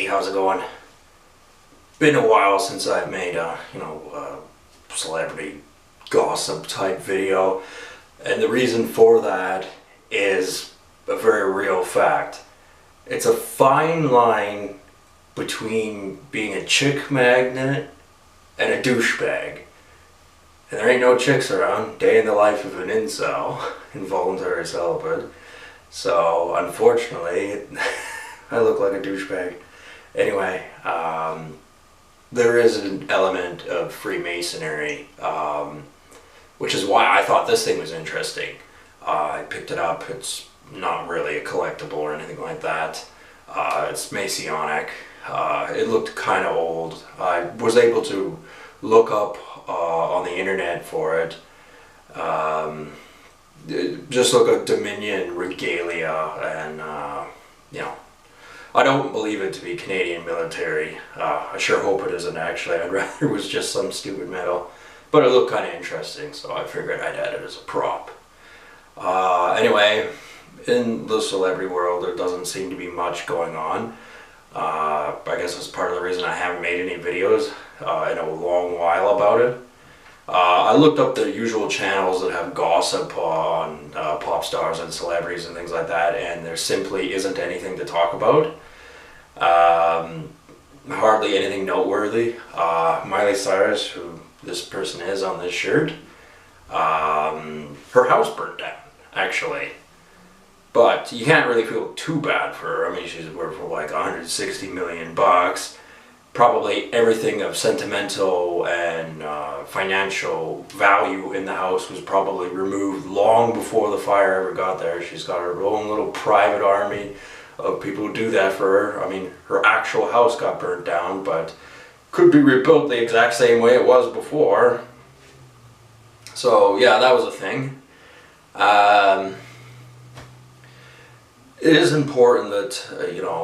Hey, how's it going? Been a while since I've made a, celebrity gossip type video, and the reason for that is a very real fact. It's a fine line between being a chick magnet and a douchebag. And there ain't no chicks around. Day in the life of an incel, involuntary celibate. So, unfortunately, I look like a douchebag. Anyway, there is an element of Freemasonry, which is why I thought this thing was interesting. I picked it up. It's not really a collectible or anything like that. It's Masonic. It looked kind of old. I was able to look up on the internet for it. Just look at Dominion Regalia, and I don't believe it to be Canadian military. I sure hope it isn't, actually. I'd rather it was just some stupid medal. But it looked kind of interesting, so I figured I'd add it as a prop. Anyway, in the celebrity world, there doesn't seem to be much going on. I guess that's part of the reason I haven't made any videos in a long while about it. I looked up the usual channels that have gossip on pop stars and celebrities and things like that, and there simply isn't anything to talk about. Hardly anything noteworthy. Miley Cyrus, who this person is on this shirt, her house burnt down, actually. But you can't really feel too bad for her. I mean, she's worth for like 160 million bucks. Probably everything of sentimental and financial value in the house was probably removed long before the fire ever got there. She's got her own little private army of people who do that for her. I mean, her actual house got burnt down, but could be rebuilt the exact same way it was before. So yeah, that was a thing. It is important that,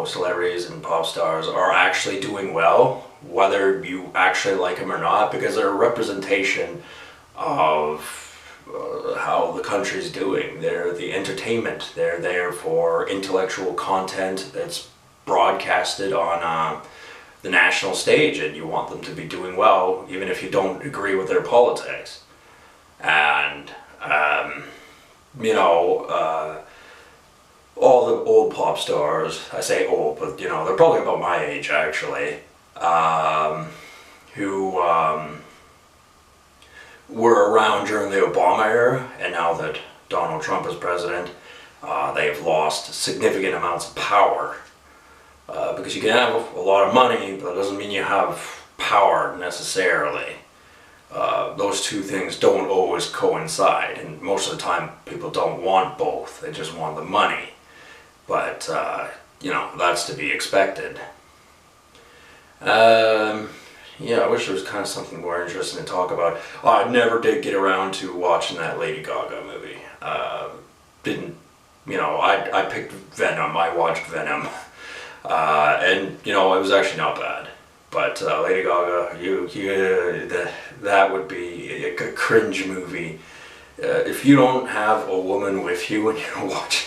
celebrities and pop stars are actually doing well, whether you actually like them or not, because they're a representation of how the country's doing. They're the entertainment. They're there for intellectual content that's broadcasted on the national stage, and you want them to be doing well, even if you don't agree with their politics. And, all the old pop stars, I say old, but they're probably about my age, actually, who were around during the Obama era, and now that Donald Trump is president, they've lost significant amounts of power. Because you can have a lot of money, but it doesn't mean you have power necessarily. Those two things don't always coincide, and most of the time people don't want both. They just want the money. But, that's to be expected. I wish there was kind of something more interesting to talk about. I never did get around to watching that Lady Gaga movie. I picked Venom. I watched Venom. And, it was actually not bad. But Lady Gaga, that would be a cringe movie. If you don't have a woman with you when you're watching,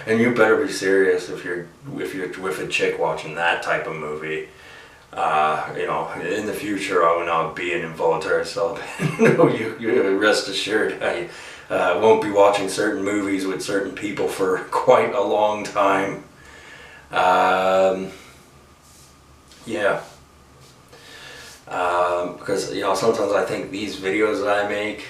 and you better be serious if you're with a chick watching that type of movie. In the future I will not be an involuntary celibate. No, you rest assured I won't be watching certain movies with certain people for quite a long time. Because sometimes I think these videos that I make,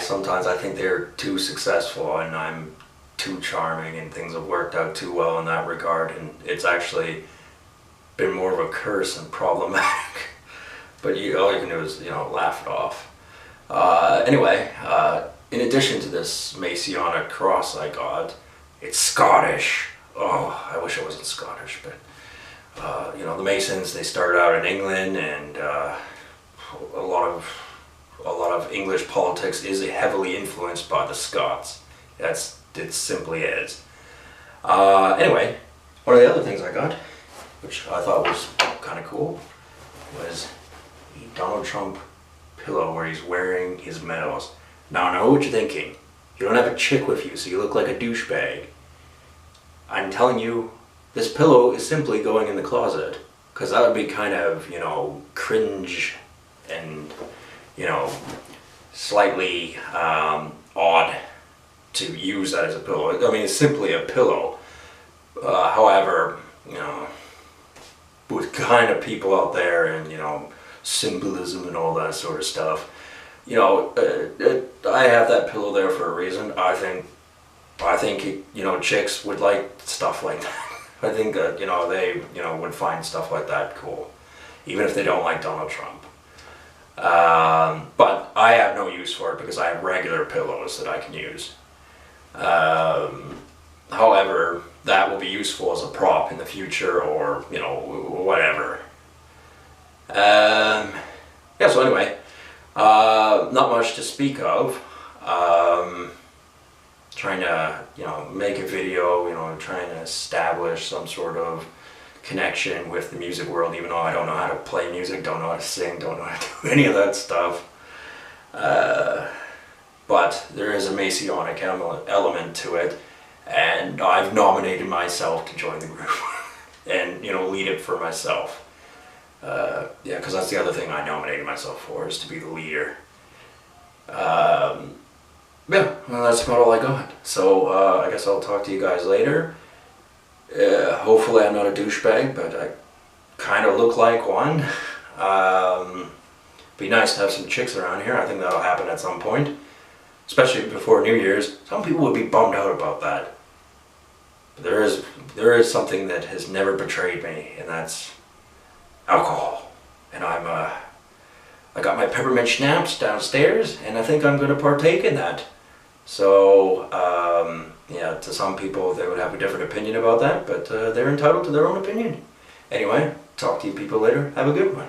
sometimes I think they're too successful, and I'm too charming, and things have worked out too well in that regard, and it's actually been more of a curse and problematic. But all you can do is laugh it off. Anyway, in addition to this Masonic cross I got, it's Scottish. Oh, I wish it wasn't Scottish, but the Masons, they started out in England, and a lot of English politics is heavily influenced by the Scots. It simply is. Anyway, one of the other things I got, which I thought was kind of cool, was a Donald Trump pillow where he's wearing his medals. Now I know what you're thinking. You don't have a chick with you, so you look like a douchebag. I'm telling you, this pillow is simply going in the closet. Because that would be kind of, you know, cringe and, you know, slightly odd to use that as a pillow. I mean, it's simply a pillow. However, you know, with kind of people out there and, you know, symbolism and all that sort of stuff, you know, I have that pillow there for a reason. I think, you know, chicks would like stuff like that. I think that, you know, they, you know, would find stuff like that cool, even if they don't like Donald Trump. But I have no use for it because I have regular pillows that I can use. However, that will be useful as a prop in the future, or, you know, whatever. Yeah, so anyway, not much to speak of. Trying to, you know, make a video, you know, trying to establish some sort of connection with the music world, even though I don't know how to play music, don't know how to sing, don't know how to do any of that stuff. But there is a Masonic element to it, and I've nominated myself to join the group and, you know, lead it for myself. Yeah, because that's the other thing I nominated myself for, is to be the leader. Yeah, well, that's about all I got. So I guess I'll talk to you guys later. Hopefully I'm not a douchebag, but I kind of look like one. Be nice to have some chicks around here. I think that'll happen at some point, especially before New Year's. Some people would be bummed out about that. But there is something that has never betrayed me, and that's alcohol. And I got my peppermint schnapps downstairs, and I think I'm going to partake in that. So, yeah, to some people they would have a different opinion about that, but they're entitled to their own opinion. Anyway, talk to you people later. Have a good one.